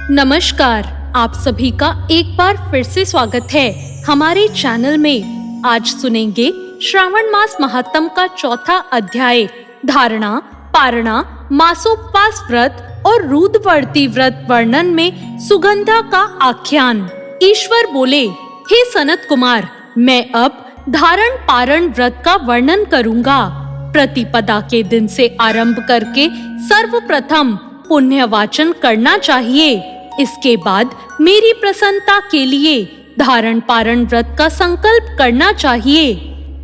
नमस्कार, आप सभी का एक बार फिर से स्वागत है हमारे चैनल में। आज सुनेंगे श्रावण मास महात्म का चौथा अध्याय धारणा, पारणा, मासोपवास व्रत और रूद्रवर्ती व्रत वर्णन में सुगंधा का आख्यान। ईश्वर बोले, हे सनत कुमार, मैं अब धारण पारण व्रत का वर्णन करूंगा। प्रतिपदा के दिन से आरंभ करके सर्वप्रथम पुण्य वाचन करना चाहिए। इसके बाद मेरी प्रसन्नता के लिए धारण पारण व्रत का संकल्प करना चाहिए।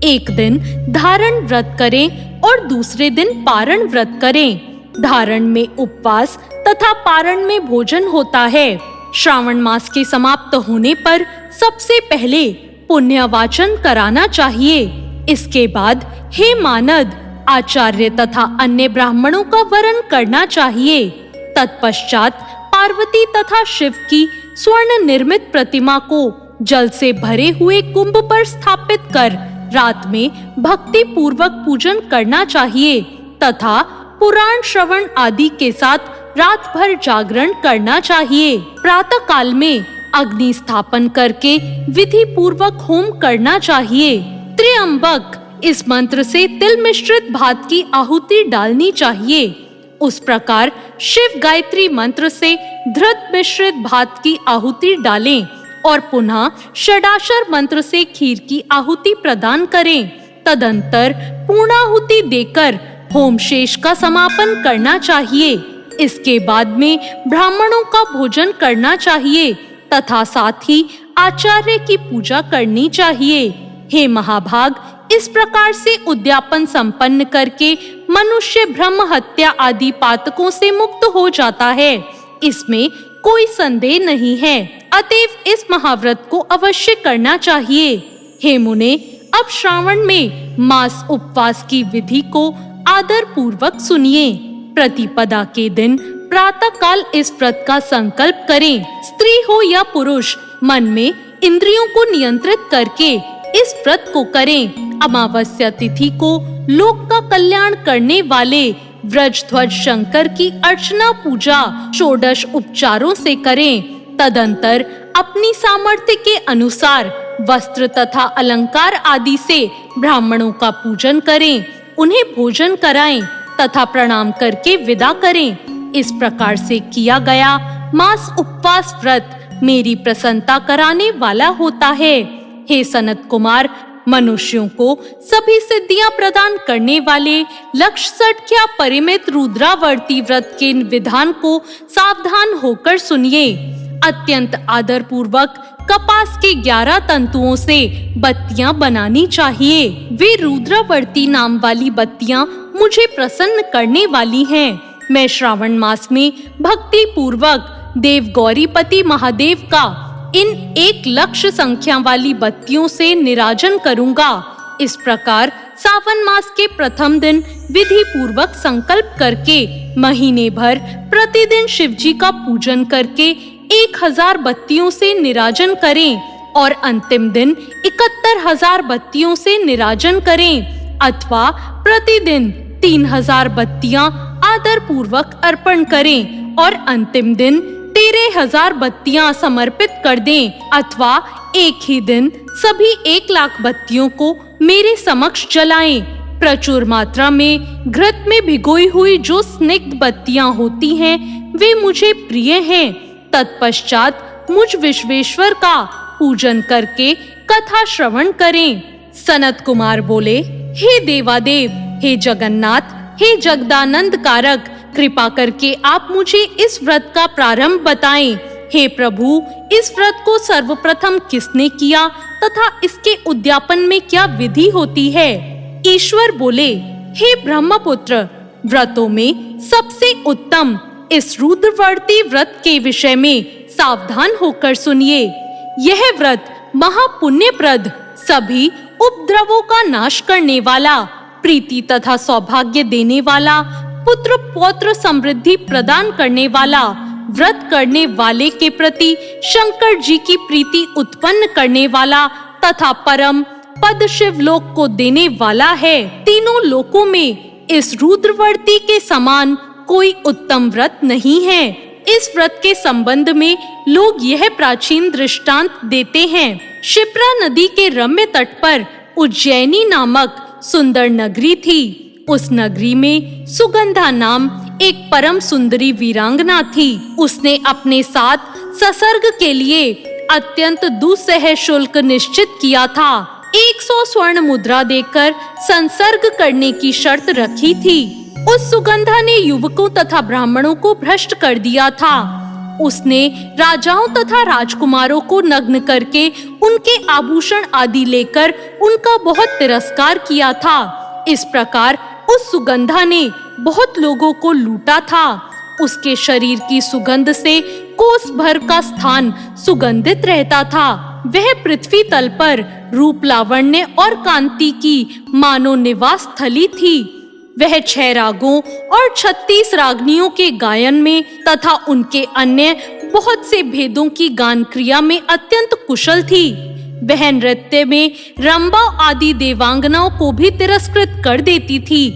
एक दिन धारण व्रत करें और दूसरे दिन पारण व्रत करें। धारण में उपवास तथा पारण में भोजन होता है। श्रावण मास के समाप्त होने पर सबसे पहले पुण्य वाचन कराना चाहिए। इसके बाद हे मानद, आचार्य तथा अन्य ब्राह्मणों का वरण करना चाहिए। तत्पश्चात पार्वती तथा शिव की स्वर्ण निर्मित प्रतिमा को जल से भरे हुए कुंभ पर स्थापित कर रात में भक्ति पूर्वक पूजन करना चाहिए तथा पुराण श्रवण आदि के साथ रात भर जागरण करना चाहिए। प्रातः काल में अग्नि स्थापन करके विधि पूर्वक होम करना चाहिए। त्र्यंबक इस मंत्र से तिल मिश्रित भात की आहुति डालनी चाहिए। उस प्रकार शिव गायत्री मंत्र से धृत मिश्रित भात की आहुति डालें और पुनः षडाक्षर मंत्र से खीर की आहुति प्रदान करें। तदंतर पूर्णाहुति देकर होम शेष का समापन करना चाहिए। इसके बाद में ब्राह्मणों का भोजन करना चाहिए तथा साथ ही आचार्य की पूजा करनी चाहिए। हे महाभाग, इस प्रकार से उद्यापन संपन्न करके मनुष्य ब्रह्म हत्या आदि पातकों से मुक्त हो जाता है। इसमें कोई संदेह नहीं है। अतएव इस महाव्रत को अवश्य करना चाहिए। हे मुने, अब श्रावण में मास उपवास की विधि को आदर पूर्वक सुनिए। प्रतिपदा के दिन प्रातः काल इस व्रत का संकल्प करें। स्त्री हो या पुरुष, मन में इंद्रियों को नियंत्रित करके इस व्रत को करें। अमावस्या तिथि को लोक का कल्याण करने वाले व्रजध्वज शंकर की अर्चना पूजा षोडश उपचारों से करें। तदंतर अपनी सामर्थ्य के अनुसार वस्त्र तथा अलंकार आदि से ब्राह्मणों का पूजन करें, उन्हें भोजन कराएं तथा प्रणाम करके विदा करें। इस प्रकार से किया गया मास उपवास व्रत मेरी प्रसन्नता कराने वाला होता है। हे सनत कुमार, मनुष्यों को सभी सिद्धियां प्रदान करने वाले लक्षसठख्या परिमित रुद्रावर्ती व्रत के विधान को सावधान होकर सुनिए। अत्यंत आदर पूर्वक कपास के 11 तंतुओं से बत्तियां बनानी चाहिए। वे रुद्रावर्ती नाम वाली बत्तियां मुझे प्रसन्न करने वाली हैं। मैं श्रावण मास में भक्ति पूर्वक देव गौरीपति महादेव का इन 1,00,000 संख्या वाली बत्तियों से निराजन करूंगा। इस प्रकार सावन मास के प्रथम दिन विधि पूर्वक संकल्प करके महीने भर प्रतिदिन शिवजी का पूजन करके 1,000 बत्तियों से निराजन करें और अंतिम दिन 71,000 बत्तियों से निराजन करें अथवा प्रतिदिन 3,000 बत्तियां आदर पूर्वक अर्पण करें और अंतिम दिन 13,000 बत्तियां समर्पित कर दें अथवा एक ही दिन सभी 1,00,000 बत्तियों को मेरे समक्ष जलाएं। प्रचुर मात्रा में घृत में भिगोई हुई जो स्निग्ध बत्तियां होती हैं, वे मुझे प्रिय हैं। तत्पश्चात मुझ विश्वेश्वर का पूजन करके कथा श्रवण करें। सनत कुमार बोले, हे देवादेव, हे जगन्नाथ, हे जगदानंद कारक, कृपा करके आप मुझे इस व्रत का प्रारंभ बताएं। हे प्रभु, इस व्रत को सर्वप्रथम किसने किया तथा इसके उद्यापन में क्या विधि होती है? ईश्वर बोले, हे ब्रह्मपुत्र, व्रतों में सबसे उत्तम इस रुद्रवर्ती व्रत के विषय में सावधान होकर सुनिए। यह व्रत महापुण्यप्रद, सभी उपद्रवों का नाश करने वाला, प्रीति तथा सौभाग्य देने वाला, पुत्र पौत्र समृद्धि प्रदान करने वाला, व्रत करने वाले के प्रति शंकर जी की प्रीति उत्पन्न करने वाला तथा परम पद शिवलोक को देने वाला है। तीनों लोकों में इस रुद्रवर्ती के समान कोई उत्तम व्रत नहीं है। इस व्रत के संबंध में लोग यह प्राचीन दृष्टांत देते हैं। शिप्रा नदी के रम्य तट पर उज्जैनी नामक सुंदर नगरी थी। उस नगरी में सुगंधा नाम एक परम सुंदरी वीरांगना थी। उसने अपने साथ ससर्ग के लिए अत्यंत दुस्सह शुल्क निश्चित किया था। 100 स्वर्ण मुद्रा देकर संसर्ग करने की शर्त रखी थी। उस सुगंधा ने युवकों तथा ब्राह्मणों को भ्रष्ट कर दिया था। उसने राजाओं तथा राजकुमारों को नग्न करके उनके आभूषण आदि लेकर उनका बहुत तिरस्कार किया था। इस प्रकार उस सुगंधा ने बहुत लोगों को लूटा था। उसके शरीर की सुगंध से कोस भर का स्थान सुगंधित रहता था। वह पृथ्वी तल पर रूप लावण्य और कांति की मानो निवास स्थली थी। वह 6 रागों और 36 रागनियों के गायन में तथा उनके अन्य बहुत से भेदों की गान क्रिया में अत्यंत कुशल थी। वह नृत्य में रंबा आदि देवांगनाओं को भी तिरस्कृत कर देती थी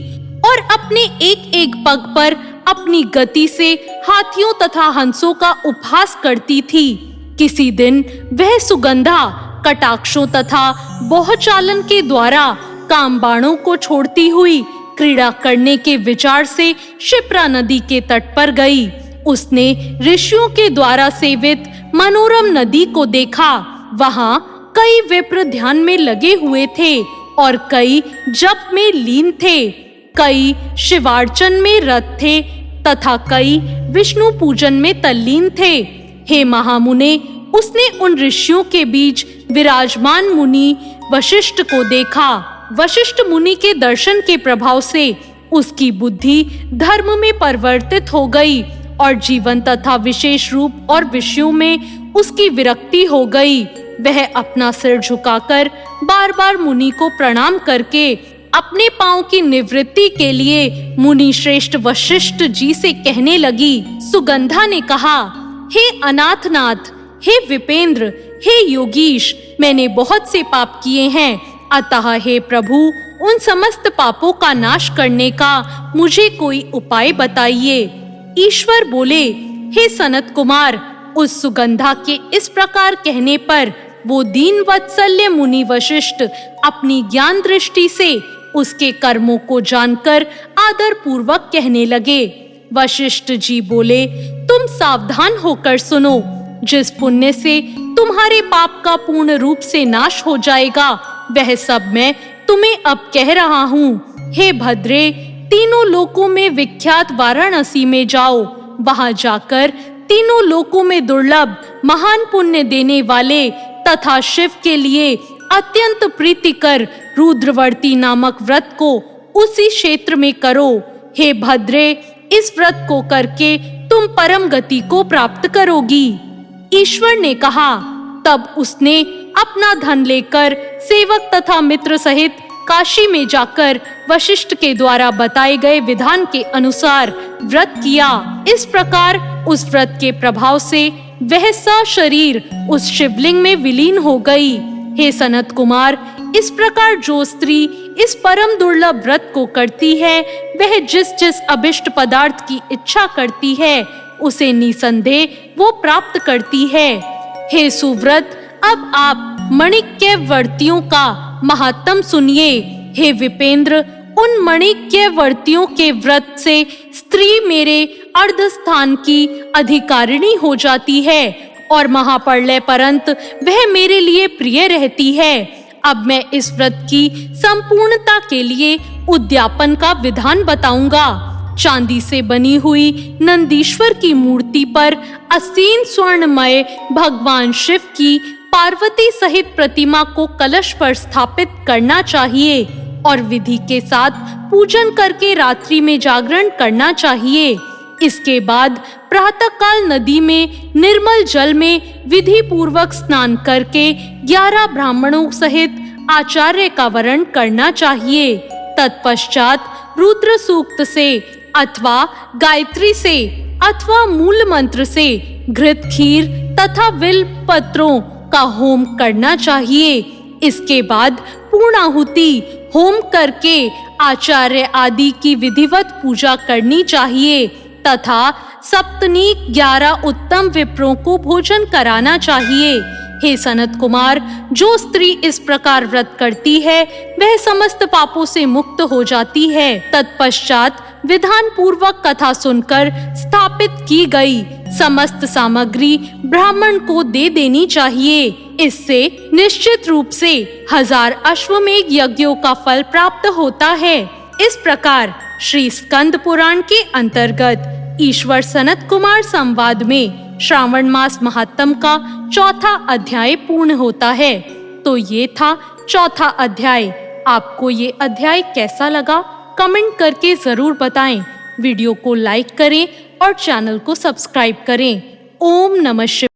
और अपने एक एक पग पर अपनी गति से हाथियों तथा हंसों का उपहास करती थी। किसी दिन वह सुगंधा कटाक्षों तथा बहुचालन के द्वारा कामबाणों को छोड़ती हुई क्रीड़ा करने के विचार से शिप्रा नदी के तट पर गई। उसने ऋषियों के द्वारा सेवित मनोरम नदी को देखा। वहां कई विप्र ध्यान में लगे हुए थे और कई जप में लीन थे। कई शिवार्चन में रत थे तथा कई विष्णु पूजन में तल्लीन थे। हे महामुने, उसने उन ऋषियों के बीच विराजमान मुनि वशिष्ठ को देखा। वशिष्ठ मुनि के दर्शन के प्रभाव से उसकी बुद्धि धर्म में परिवर्तित हो गई और जीवन तथा विशेष रूप और विषयों में उसकी विरक्ति हो गई। वह अपना सिर झुकाकर बार-बार मुनि को प्रणाम करके अपने पांव की निवृत्ति के लिए मुनि श्रेष्ठ वशिष्ठ जी से कहने लगी। सुगंधा ने कहा, हे अनाथनाथ, हे विपेंद्र, हे योगीश, मैंने बहुत से पाप किए हैं। अतः हे प्रभु, उन समस्त पापों का नाश करने का मुझे कोई उपाय बताइए। ईश्वर बोले, हे सनत कुमार, उस सुगंधा के इस प्रकार कहने पर वो दीन वत्सल्य मुनि वशिष्ठ अपनी ज्ञान दृष्टि से उसके कर्मों को जानकर आदर पूर्वक कहने लगे। वशिष्ठ जी बोले, तुम सावधान होकर सुनो। जिस पुण्य से तुम्हारे पाप का पूर्ण रूप से नाश हो जाएगा, वह सब मैं तुम्हें अब कह रहा हूँ। हे भद्रे, तीनों लोकों में विख्यात वाराणसी में जाओ। वहां जाकर तीनों लोकों में दुर्लभ महान पुण्य देने वाले तथा शिव के लिए अत्यंत प्रीतिकर रुद्रवर्ती नामक व्रत को उसी क्षेत्र में करो। हे भद्रे, इस व्रत को करके तुम परम गति को प्राप्त करोगी। ईश्वर ने कहा। तब उसने अपना धन लेकर सेवक तथा मित्र सहित काशी में जाकर वशिष्ठ के द्वारा बताए गए विधान के अनुसार व्रत किया। इस प्रकार उस व्रत के प्रभाव से वह सशरीर उस शिवलिंग में विलीन हो गई। हे सनत कुमार, इस प्रकार जो स्त्री इस परम दुर्लभ व्रत को करती है, वह जिस जिस अभिष्ट पदार्थ की इच्छा करती है, उसे निसंदेह वो प्राप्त करती है। हे सुव्रत, अब आप मणिक्य वर्तियों का महात्म सुनिए। हे विपेंद्र, उन मणिक्य वर्तियों के व्रत से स्त्री मेरे अर्ध स्थान की अधिकारिणी हो जाती है और महाप्रलय परंत वह मेरे लिए प्रिय रहती है। अब मैं इस व्रत की संपूर्णता के लिए उद्यापन का विधान बताऊंगा। चांदी से बनी हुई नंदीश्वर की मूर्ति पर असीन स्वर्णमय भगवान शिव की पार्वती सहित प्रतिमा को कलश पर स्थापित करना चाहिए और विधि के साथ पूजन करके रात्रि में जागरण करना चाहिए। इसके बाद प्रातःकाल नदी में निर्मल जल में विधि पूर्वक स्नान करके 11 ब्राह्मणों सहित आचार्य का वरण करना चाहिए। तत्पश्चात रुद्र सूक्त से अथवा गायत्री से अथवा मूल मंत्र से घृत खीर तथा विल पत्रों का होम करना चाहिए। इसके बाद पूर्णाहुति होम करके आचार्य आदि की विधिवत पूजा करनी चाहिए तथा सप्तनीक 11 उत्तम विप्रों को भोजन कराना चाहिए। हे सनत कुमार, जो स्त्री इस प्रकार व्रत करती है वह समस्त पापों से मुक्त हो जाती है। तत्पश्चात विधान पूर्वक कथा सुनकर स्थापित की गई समस्त सामग्री ब्राह्मण को दे देनी चाहिए। इससे निश्चित रूप से 1000 अश्वमेध यज्ञों का फल प्राप्त होता है। इस प्रकार श्री स्कंद पुराण के अंतर्गत ईश्वर सनत कुमार संवाद में श्रावण मास महात्म का चौथा अध्याय पूर्ण होता है। तो ये था चौथा अध्याय। आपको ये अध्याय कैसा लगा कमेंट करके जरूर बताएं। वीडियो को लाइक करें और चैनल को सब्सक्राइब करें। ओम नमः शिवाय।